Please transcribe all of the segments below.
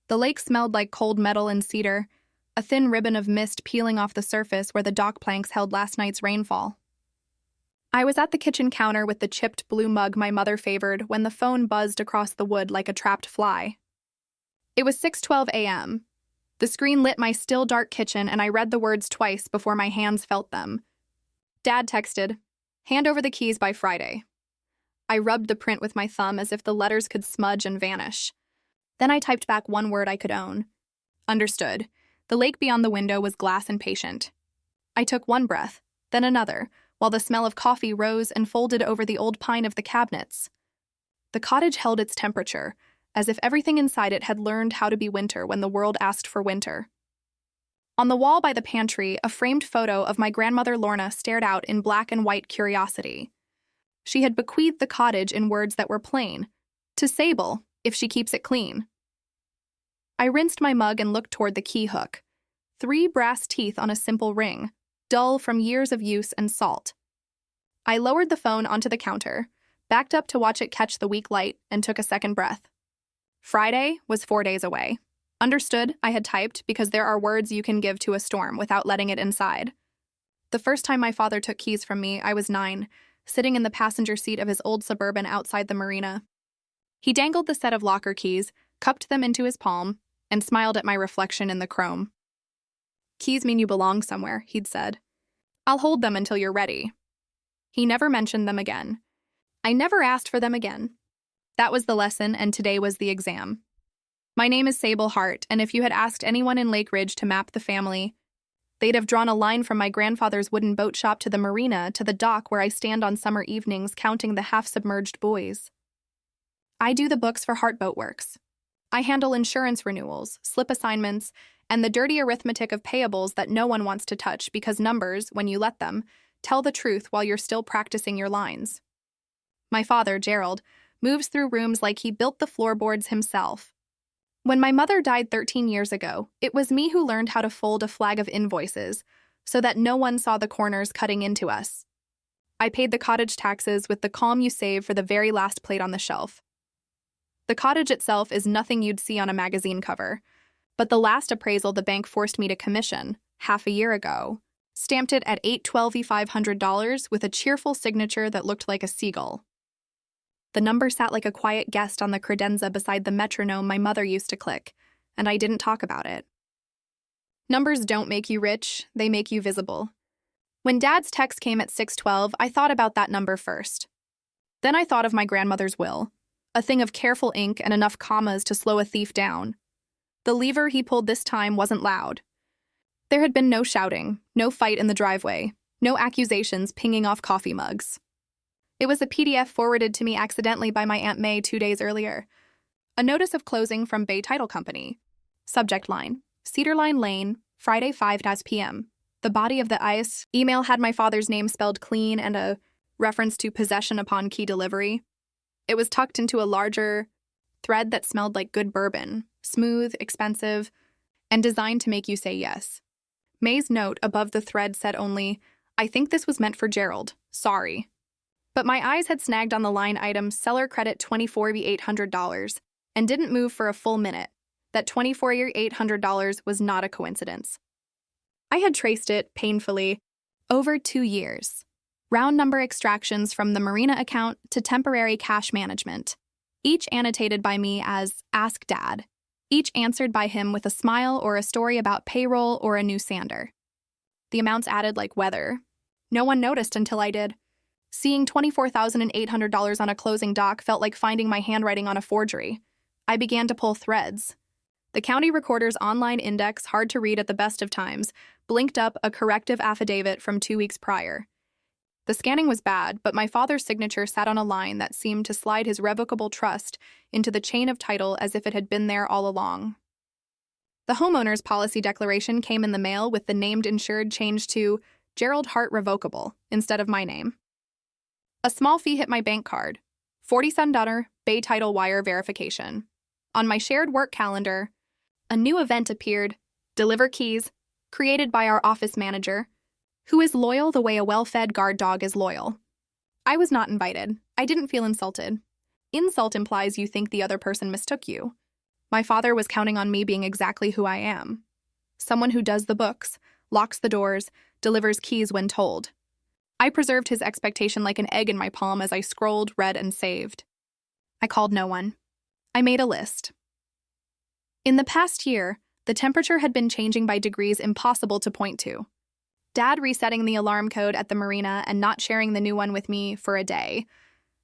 The lake smelled like cold metal and cedar, a thin ribbon of mist peeling off the surface where the dock planks held last night's rainfall. I was at the kitchen counter with the chipped blue mug my mother favored when the phone buzzed across the wood like a trapped fly. It was 6:12 a.m. The screen lit my still dark kitchen and I read the words twice before my hands felt them. Dad texted, "Hand over the keys by Friday." I rubbed the print with my thumb as if the letters could smudge and vanish. Then I typed back one word I could own. Understood. The lake beyond the window was glass and patient. I took one breath, then another, while the smell of coffee rose and folded over the old pine of the cabinets. The cottage held its temperature, as if everything inside it had learned how to be winter when the world asked for winter. On the wall by the pantry, a framed photo of my grandmother Lorna stared out in black and white curiosity. She had bequeathed the cottage in words that were plain, "To Sable, if she keeps it clean." I rinsed my mug and looked toward the key hook. 3 brass teeth on a simple ring, dull from years of use and salt. I lowered the phone onto the counter, backed up to watch it catch the weak light, and took a second breath. Friday was 4 days away. Understood, I had typed, because there are words you can give to a storm without letting it inside. The first time my father took keys from me, I was 9, sitting in the passenger seat of his old Suburban outside the marina. He dangled the set of locker keys, cupped them into his palm, and smiled at my reflection in the chrome. "Keys mean you belong somewhere," he'd said. "I'll hold them until you're ready." He never mentioned them again. I never asked for them again. That was the lesson, and today was the exam. My name is Sable Hart, and if you had asked anyone in Lake Ridge to map the family, they'd have drawn a line from my grandfather's wooden boat shop to the marina to the dock where I stand on summer evenings counting the half-submerged buoys. I do the books for Hart Boat Works. I handle insurance renewals, slip assignments, and the dirty arithmetic of payables that no one wants to touch because numbers, when you let them, tell the truth while you're still practicing your lines. My father, Gerald, moves through rooms like he built the floorboards himself. When my mother died 13 years ago, it was me who learned how to fold a flag of invoices so that no one saw the corners cutting into us. I paid the cottage taxes with the calm you save for the very last plate on the shelf. The cottage itself is nothing you'd see on a magazine cover, but the last appraisal the bank forced me to commission, half a year ago, stamped it at $812,500 with a cheerful signature that looked like a seagull. The number sat like a quiet guest on the credenza beside the metronome my mother used to click, and I didn't talk about it. Numbers don't make you rich, they make you visible. When Dad's text came at 6:12, I thought about that number first. Then I thought of my grandmother's will, a thing of careful ink and enough commas to slow a thief down. The lever he pulled this time wasn't loud. There had been no shouting, no fight in the driveway, no accusations pinging off coffee mugs. It was a PDF forwarded to me accidentally by my Aunt May 2 days earlier. A notice of closing from Bay Title Company. Subject line, Cedar Line Lane, Friday 5 p.m. The body of the ICE email had my father's name spelled clean and a reference to possession upon key delivery. It was tucked into a larger thread that smelled like good bourbon, smooth, expensive, and designed to make you say yes. May's note above the thread said only, "I think this was meant for Gerald. Sorry." But my eyes had snagged on the line item seller credit $24,800 and didn't move for a full minute. That $24,800 was not a coincidence. I had traced it, painfully, over 2 years. Round number extractions from the Marina account to temporary cash management, each annotated by me as Ask Dad, each answered by him with a smile or a story about payroll or a new sander. The amounts added like weather. No one noticed until I did. Seeing $24,800 on a closing dock felt like finding my handwriting on a forgery. I began to pull threads. The county recorder's online index, hard to read at the best of times, blinked up a corrective affidavit from 2 weeks prior. The scanning was bad, but my father's signature sat on a line that seemed to slide his revocable trust into the chain of title as if it had been there all along. The homeowner's policy declaration came in the mail with the named insured changed to Gerald Hart Revocable instead of my name. A small fee hit my bank card, $47 Bay Title wire verification. On my shared work calendar, a new event appeared, Deliver Keys, created by our office manager, who is loyal the way a well-fed guard dog is loyal. I was not invited. I didn't feel insulted. Insult implies you think the other person mistook you. My father was counting on me being exactly who I am. Someone who does the books, locks the doors, delivers keys when told. I preserved his expectation like an egg in my palm as I scrolled, read, and saved. I called no one. I made a list. In the past year, the temperature had been changing by degrees impossible to point to. Dad resetting the alarm code at the marina and not sharing the new one with me for a day.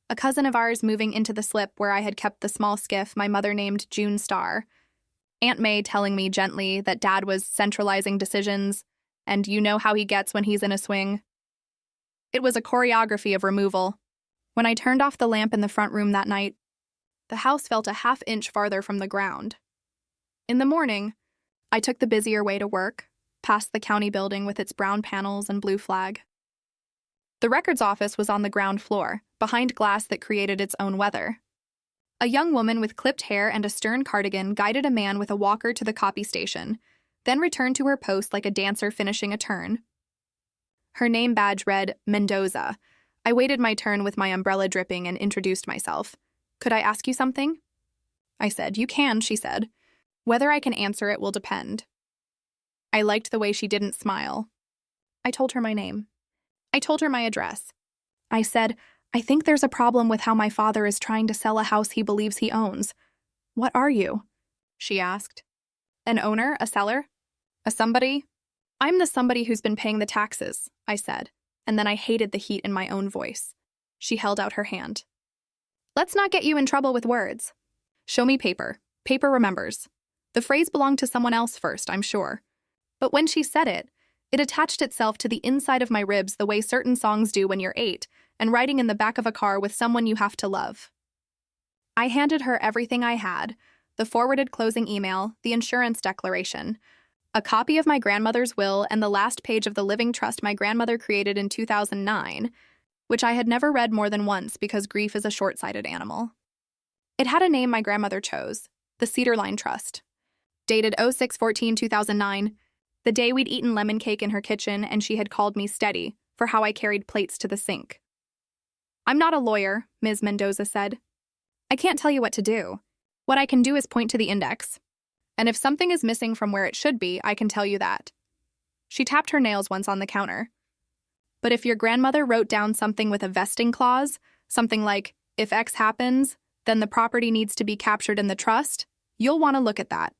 A cousin of ours moving into the slip where I had kept the small skiff my mother named June Star. Aunt May telling me gently that Dad was centralizing decisions, and you know how he gets when he's in a swing. It was a choreography of removal. When I turned off the lamp in the front room that night, the house felt a half-inch farther from the ground. In the morning, I took the busier way to work, past the county building with its brown panels and blue flag. The records office was on the ground floor, behind glass that created its own weather. A young woman with clipped hair and a stern cardigan guided a man with a walker to the copy station, then returned to her post like a dancer finishing a turn. Her name badge read Mendoza. I waited my turn with my umbrella dripping and introduced myself. Could I ask you something? I said, You can, she said. Whether I can answer it will depend. I liked the way she didn't smile. I told her my name. I told her my address. I said, I think there's a problem with how my father is trying to sell a house he believes he owns. What are you? She asked. An owner? A seller? A somebody? I'm the somebody who's been paying the taxes, I said, and then I hated the heat in my own voice. She held out her hand. Let's not get you in trouble with words. Show me paper. Paper remembers. The phrase belonged to someone else first, I'm sure. But when she said it, it attached itself to the inside of my ribs the way certain songs do when you're 8 and riding in the back of a car with someone you have to love. I handed her everything I had, the forwarded closing email, the insurance declaration, a copy of my grandmother's will, and the last page of the living trust my grandmother created in 2009, which I had never read more than once because grief is a short-sighted animal. It had a name my grandmother chose, the Cedar Line Trust. Dated 06/14/2009, the day we'd eaten lemon cake in her kitchen and she had called me steady for how I carried plates to the sink. I'm not a lawyer, Ms. Mendoza said. I can't tell you what to do. What I can do is point to the index. And if something is missing from where it should be, I can tell you that. She tapped her nails once on the counter. But if your grandmother wrote down something with a vesting clause, something like, if X happens, then the property needs to be captured in the trust, you'll want to look at that.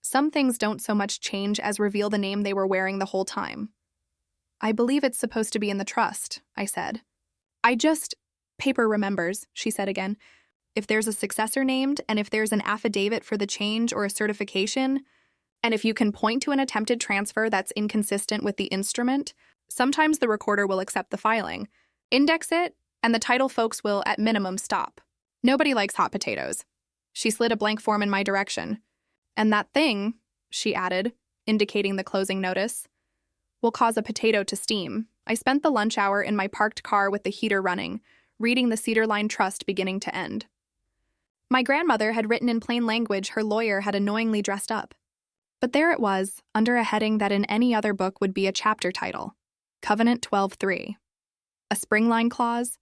Some things don't so much change as reveal the name they were wearing the whole time. I believe it's supposed to be in the trust, I said. Paper remembers, she said again. If there's a successor named, and if there's an affidavit for the change or a certification, and if you can point to an attempted transfer that's inconsistent with the instrument, sometimes the recorder will accept the filing, index it, and the title folks will, at minimum, stop. Nobody likes hot potatoes. She slid a blank form in my direction. And that thing, she added, indicating the closing notice, will cause a potato to steam. I spent the lunch hour in my parked car with the heater running, reading the Cedar Line Trust beginning to end. My grandmother had written in plain language her lawyer had annoyingly dressed up. But there it was, under a heading that in any other book would be a chapter title, Covenant 12:3. A springline clause,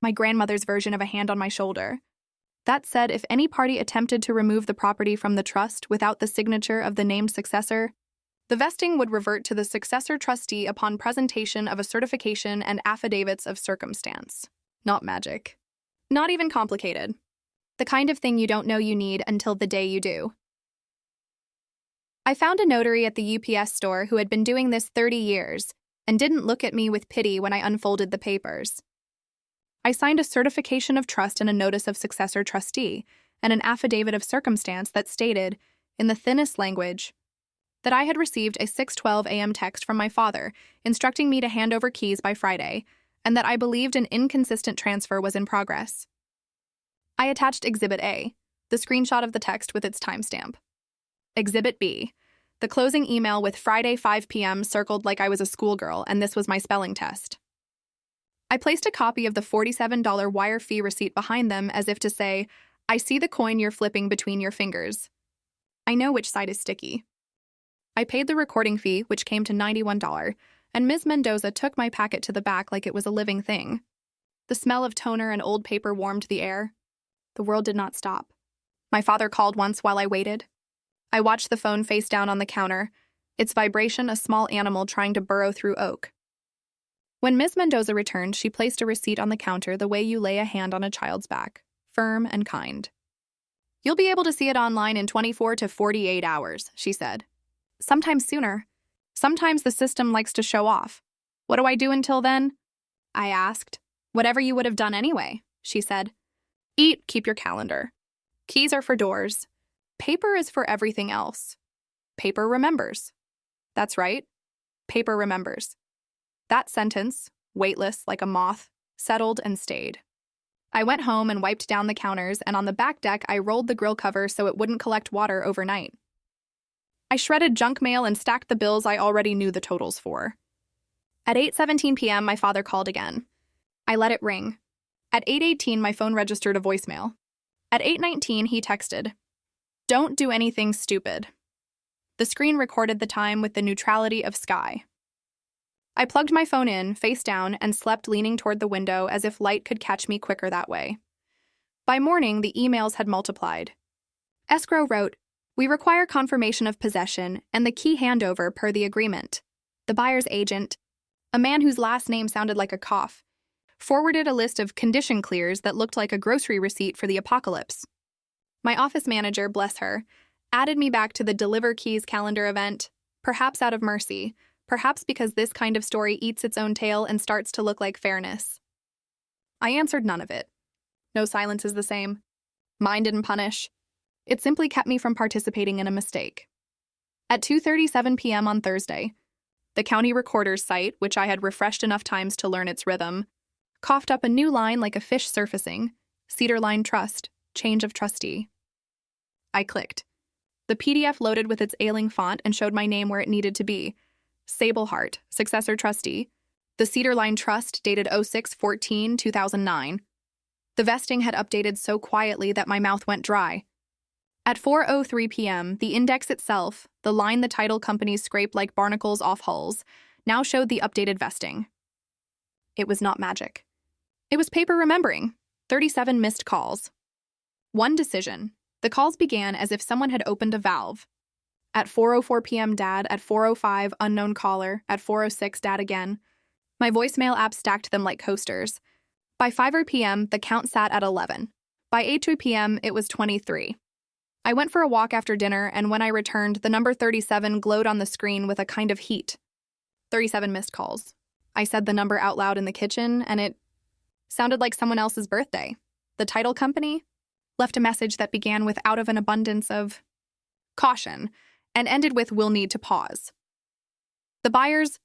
my grandmother's version of a hand on my shoulder. That said, if any party attempted to remove the property from the trust without the signature of the named successor, the vesting would revert to the successor trustee upon presentation of a certification and affidavits of circumstance. Not magic. Not even complicated. The kind of thing you don't know you need until the day you do. I found a notary at the UPS store who had been doing this 30 years and didn't look at me with pity when I unfolded the papers. I signed a certification of trust and a notice of successor trustee and an affidavit of circumstance that stated, in the thinnest language, that I had received a 6:12 a.m. text from my father instructing me to hand over keys by Friday and that I believed an inconsistent transfer was in progress. I attached Exhibit A, the screenshot of the text with its timestamp. Exhibit B, the closing email with Friday 5 p.m. circled like I was a schoolgirl and this was my spelling test. I placed a copy of the $47 wire fee receipt behind them as if to say, I see the coin you're flipping between your fingers. I know which side is sticky. I paid the recording fee, which came to $91, and Ms. Mendoza took my packet to the back like it was a living thing. The smell of toner and old paper warmed the air. The world did not stop. My father called once while I waited. I watched the phone face down on the counter, its vibration a small animal trying to burrow through oak. When Ms. Mendoza returned, she placed a receipt on the counter the way you lay a hand on a child's back, firm and kind. "You'll be able to see it online in 24 to 48 hours, she said. "Sometimes sooner. Sometimes the system likes to show off. What do I do until then?" I asked. "Whatever you would have done anyway," she said. "Eat, keep your calendar. Keys are for doors. Paper is for everything else. Paper remembers." That's right. Paper remembers. That sentence, weightless like a moth, settled and stayed. I went home and wiped down the counters, and on the back deck I rolled the grill cover so it wouldn't collect water overnight. I shredded junk mail and stacked the bills I already knew the totals for. At 8:17 p.m., my father called again. I let it ring. At 8:18, my phone registered a voicemail. At 8:19, he texted, "Don't do anything stupid." The screen recorded the time with the neutrality of sky. I plugged my phone in, face down, and slept leaning toward the window as if light could catch me quicker that way. By morning, the emails had multiplied. Escrow wrote, "We require confirmation of possession and the key handover per the agreement." The buyer's agent, a man whose last name sounded like a cough, forwarded a list of condition clears that looked like a grocery receipt for the apocalypse. My office manager, bless her, added me back to the Deliver Keys calendar event, perhaps out of mercy, perhaps because this kind of story eats its own tail and starts to look like fairness. I answered none of it. No silence is the same. Mine didn't punish. It simply kept me from participating in a mistake. At 2:37 p.m. on Thursday, the county recorder's site, which I had refreshed enough times to learn its rhythm, coughed up a new line like a fish surfacing, Cedar Line Trust, change of trustee. I clicked. The PDF loaded with its ailing font and showed my name where it needed to be. Sable Hart, successor trustee. The Cedar Line Trust, dated 06/14/2009. The vesting had updated so quietly that my mouth went dry. At 4:03 p.m., the index itself, the line the title companies scraped like barnacles off hulls, now showed the updated vesting. It was not magic. It was paper remembering. 37 missed calls. One decision. The calls began as if someone had opened a valve. At 4:04 p.m., Dad. At 4:05, unknown caller. At 4:06, Dad again. My voicemail app stacked them like coasters. By 5 p.m., the count sat at 11. By 8 p.m., it was 23. I went for a walk after dinner, and when I returned, the number 37 glowed on the screen with a kind of heat. 37 missed calls. I said the number out loud in the kitchen, and it sounded like someone else's birthday. The title company left a message that began with "out of an abundance of caution" and ended with "will need to pause." The buyer's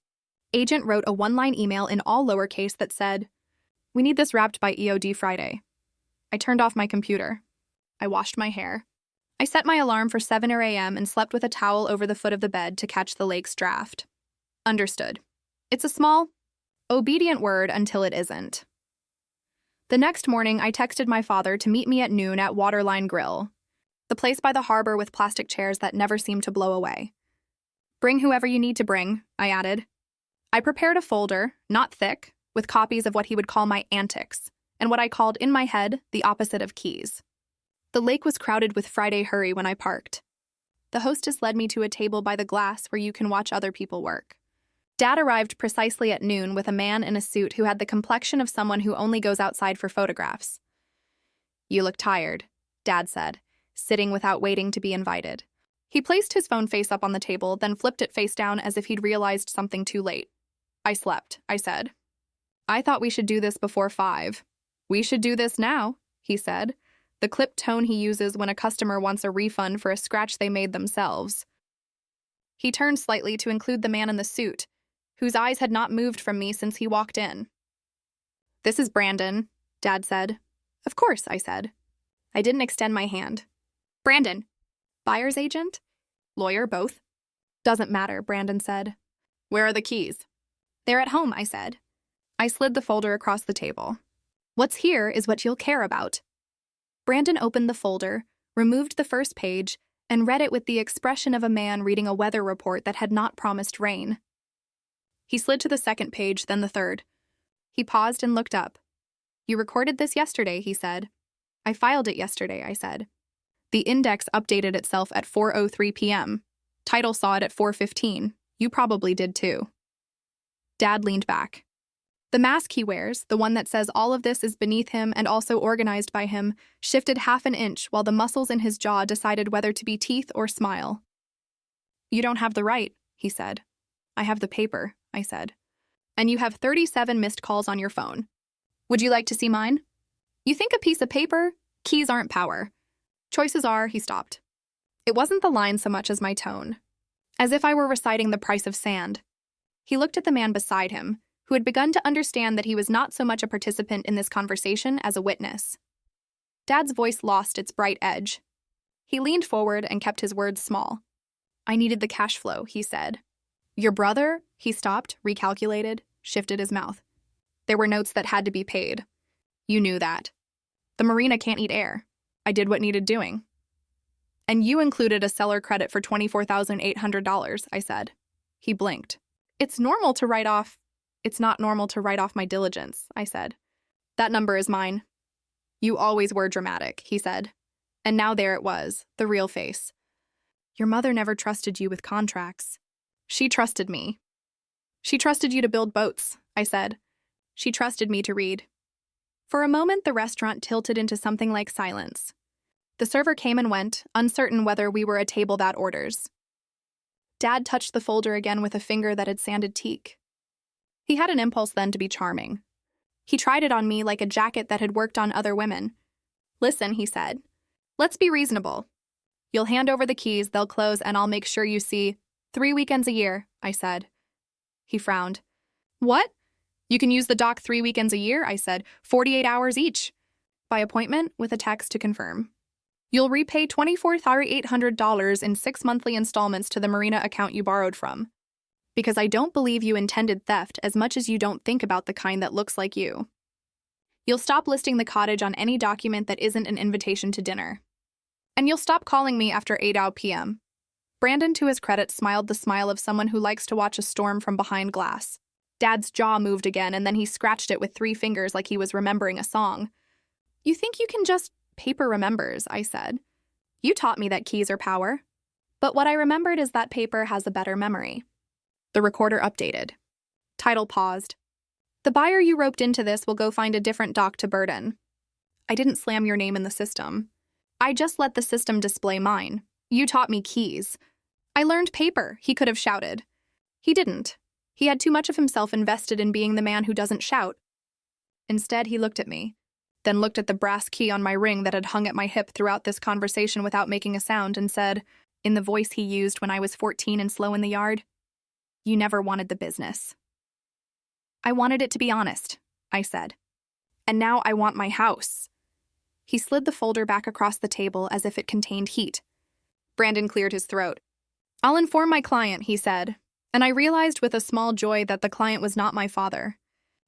agent wrote a one-line email in all lowercase that said, "We need this wrapped by EOD Friday." I turned off my computer. I washed my hair. I set my alarm for 7 a.m. and slept with a towel over the foot of the bed to catch the lake's draft. Understood. It's a small, obedient word until it isn't. The next morning, I texted my father to meet me at noon at Waterline Grill, the place by the harbor with plastic chairs that never seem to blow away. "Bring whoever you need to bring," I added. I prepared a folder, not thick, with copies of what he would call my antics, and what I called in my head the opposite of keys. The lake was crowded with Friday hurry when I parked. The hostess led me to a table by the glass where you can watch other people work. Dad arrived precisely at noon with a man in a suit who had the complexion of someone who only goes outside for photographs. "You look tired," Dad said, sitting without waiting to be invited. He placed his phone face up on the table, then flipped it face down as if he'd realized something too late. "I slept," I said. "I thought we should do this before 5. "We should do this now," he said, the clipped tone he uses when a customer wants a refund for a scratch they made themselves. He turned slightly to include the man in the suit, whose eyes had not moved from me since he walked in. "This is Brandon," Dad said. "Of course," I said. I didn't extend my hand. "Brandon. Buyer's agent? Lawyer, both?" "Doesn't matter," Brandon said. "Where are the keys?" "They're at home," I said. I slid the folder across the table. "What's here is what you'll care about." Brandon opened the folder, removed the first page, and read it with the expression of a man reading a weather report that had not promised rain. He slid to the second page, then the third. He paused and looked up. "You recorded this yesterday," he said. "I filed it yesterday," I said. The index updated itself at 4:03 p.m. Title saw it at 4:15. You probably did too. Dad leaned back. The mask he wears, the one that says all of this is beneath him and also organized by him, shifted half an inch while the muscles in his jaw decided whether to be teeth or smile. You don't have the right, he said. I have the paper, I said. And you have 37 missed calls on your phone. Would you like to see mine? You think a piece of paper? Keys aren't power. Choices are, he stopped. It wasn't the line so much as my tone. As if I were reciting the price of sand. He looked at the man beside him, who had begun to understand that he was not so much a participant in this conversation as a witness. Dad's voice lost its bright edge. He leaned forward and kept his words small. I needed the cash flow, he said. Your brother? He stopped, recalculated, shifted his mouth. There were notes that had to be paid. You knew that. The marina can't eat air. I did what needed doing. And you included a seller credit for $24,800, I said. He blinked. It's not normal to write off my diligence, I said. That number is mine. You always were dramatic, he said. And now there it was, the real face. Your mother never trusted you with contracts. She trusted me. She trusted you to build boats, I said. She trusted me to read. For a moment, the restaurant tilted into something like silence. The server came and went, uncertain whether we were a table that orders. Dad touched the folder again with a finger that had sanded teak. He had an impulse then to be charming. He tried it on me like a jacket that had worked on other women. Listen, he said. Let's be reasonable. You'll hand over the keys, they'll close, and I'll make sure you see 3 weekends a year, I said. He frowned. What? You can use the dock 3 weekends a year, I said, 48 hours each. By appointment, with a text to confirm. You'll repay $24,800 in 6 monthly installments to the marina account you borrowed from. Because I don't believe you intended theft as much as you don't think about the kind that looks like you. You'll stop listing the cottage on any document that isn't an invitation to dinner. And you'll stop calling me after 8 p.m. Brandon, to his credit, smiled the smile of someone who likes to watch a storm from behind glass. Dad's jaw moved again, and then he scratched it with 3 fingers like he was remembering a song. You think you can just... Paper remembers, I said. You taught me that keys are power. But what I remembered is that paper has a better memory. The recorder updated. Title paused. The buyer you roped into this will go find a different dock to burden. I didn't slam your name in the system. I just let the system display mine. You taught me keys. I learned paper, he could have shouted. He didn't. He had too much of himself invested in being the man who doesn't shout. Instead, he looked at me, then looked at the brass key on my ring that had hung at my hip throughout this conversation without making a sound and said, in the voice he used when I was 14 and slow in the yard, You never wanted the business. I wanted it to be honest, I said. And now I want my house. He slid the folder back across the table as if it contained heat. Brandon cleared his throat. I'll inform my client, he said, and I realized with a small joy that the client was not my father.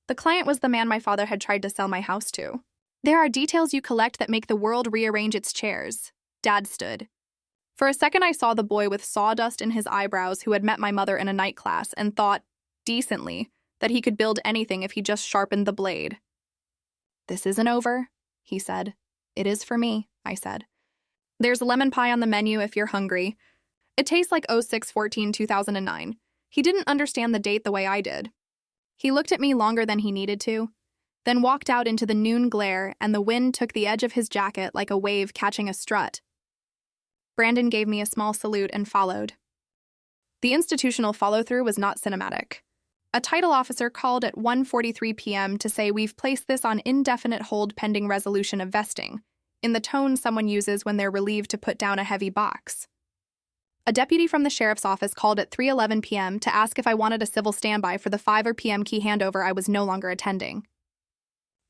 The client was the man my father had tried to sell my house to. There are details you collect that make the world rearrange its chairs. Dad stood. For a second I saw the boy with sawdust in his eyebrows who had met my mother in a night class and thought, decently, that he could build anything if he just sharpened the blade. This isn't over, he said. It is for me, I said. There's lemon pie on the menu if you're hungry. It tastes like 06/14/2009. He didn't understand the date the way I did. He looked at me longer than he needed to, then walked out into the noon glare, and the wind took the edge of his jacket like a wave catching a strut. Brandon gave me a small salute and followed. The institutional follow-through was not cinematic. A title officer called at 1:43 p.m. to say we've placed this on indefinite hold pending resolution of vesting, in the tone someone uses when they're relieved to put down a heavy box. A deputy from the sheriff's office called at 3:11 p.m. to ask if I wanted a civil standby for the 5 p.m. key handover I was no longer attending.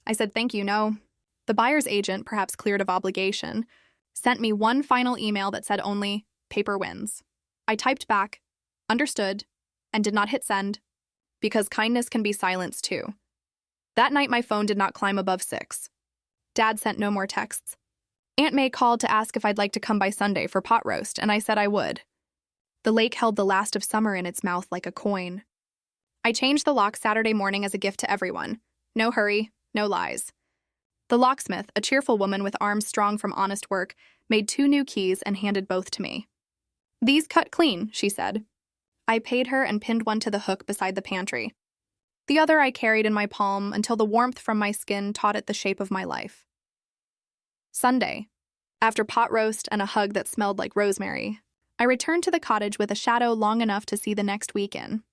I said thank you, no. The buyer's agent, perhaps cleared of obligation, sent me one final email that said only, paper wins. I typed back, understood, and did not hit send, because kindness can be silenced too. That night my phone did not climb above 6. Dad sent no more texts. Aunt May called to ask if I'd like to come by Sunday for pot roast, and I said I would. The lake held the last of summer in its mouth like a coin. I changed the lock Saturday morning as a gift to everyone. No hurry, no lies. The locksmith, a cheerful woman with arms strong from honest work, made 2 new keys, and handed both to me. "These cut clean," she said. I paid her and pinned one to the hook beside the pantry. The other I carried in my palm until the warmth from my skin taught it the shape of my life. Sunday. After pot roast and a hug that smelled like rosemary, I returned to the cottage with a shadow long enough to see the next week in.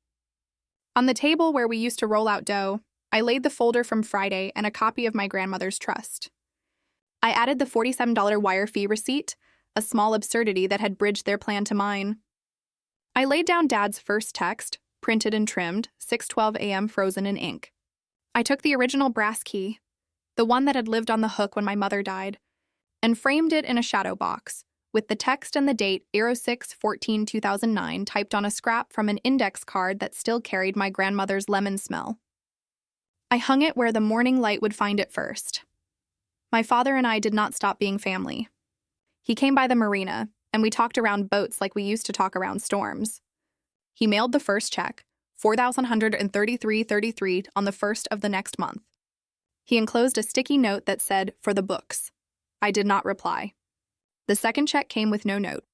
On the table where we used to roll out dough, I laid the folder from Friday and a copy of my grandmother's trust. I added the $47 wire fee receipt, a small absurdity that had bridged their plan to mine. I laid down Dad's first text, printed and trimmed, 6:12 a.m. frozen in ink. I took the original brass key, the one that had lived on the hook when my mother died, and framed it in a shadow box, with the text and the date 06/14/2009 typed on a scrap from an index card that still carried my grandmother's lemon smell. I hung it where the morning light would find it first. My father and I did not stop being family. He came by the marina, and we talked around boats like we used to talk around storms. He mailed the first check, $4,133.33, on the 1st of the next month. He enclosed a sticky note that said, "For the books." I did not reply. The second check came with no note.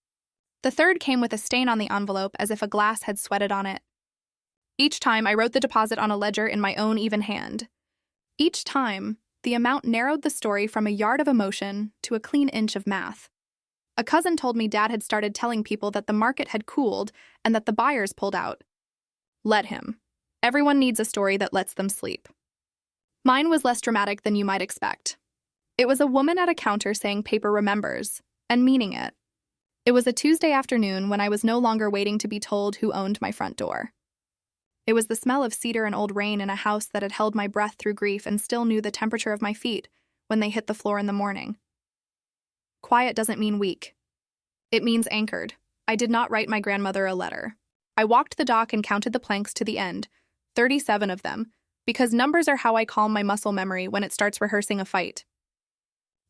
The third came with a stain on the envelope as if a glass had sweated on it. Each time, I wrote the deposit on a ledger in my own even hand. Each time, the amount narrowed the story from a yard of emotion to a clean inch of math. A cousin told me Dad had started telling people that the market had cooled and that the buyers pulled out. Let him. Everyone needs a story that lets them sleep. Mine was less dramatic than you might expect. It was a woman at a counter saying paper remembers, and meaning it. It was a Tuesday afternoon when I was no longer waiting to be told who owned my front door. It was the smell of cedar and old rain in a house that had held my breath through grief and still knew the temperature of my feet when they hit the floor in the morning. Quiet doesn't mean weak. It means anchored. I did not write my grandmother a letter. I walked the dock and counted the planks to the end, 37 of them, because numbers are how I calm my muscle memory when it starts rehearsing a fight.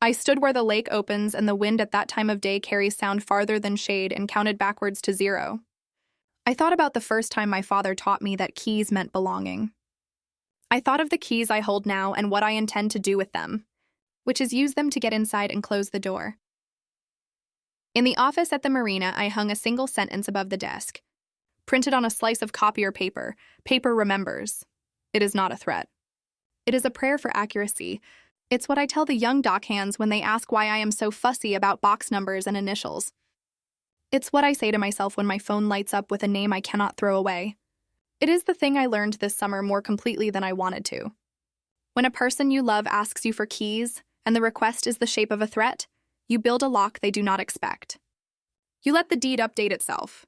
I stood where the lake opens and the wind at that time of day carries sound farther than shade and counted backwards to 0. I thought about the first time my father taught me that keys meant belonging. I thought of the keys I hold now and what I intend to do with them, which is use them to get inside and close the door. In the office at the marina, I hung a single sentence above the desk, printed on a slice of copier paper. Paper remembers. It is not a threat. It is a prayer for accuracy. It's what I tell the young dockhands when they ask why I am so fussy about box numbers and initials. It's what I say to myself when my phone lights up with a name I cannot throw away. It is the thing I learned this summer more completely than I wanted to. When a person you love asks you for keys, and the request is the shape of a threat, you build a lock they do not expect. You let the deed update itself.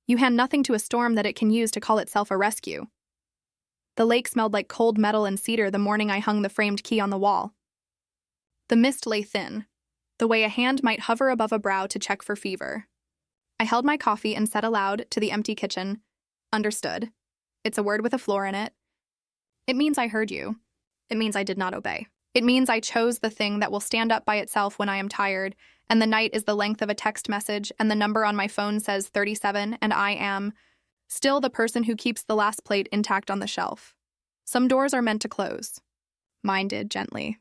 You hand nothing to a storm that it can use to call itself a rescue. The lake smelled like cold metal and cedar the morning I hung the framed key on the wall. The mist lay thin, the way a hand might hover above a brow to check for fever. I held my coffee and said aloud to the empty kitchen, "Understood. It's a word with a floor in it. It means I heard you. It means I did not obey. It means I chose the thing that will stand up by itself when I am tired, and the night is the length of a text message, and the number on my phone says 37, and I am still the person who keeps the last plate intact on the shelf. Some doors are meant to close. Mine did, gently.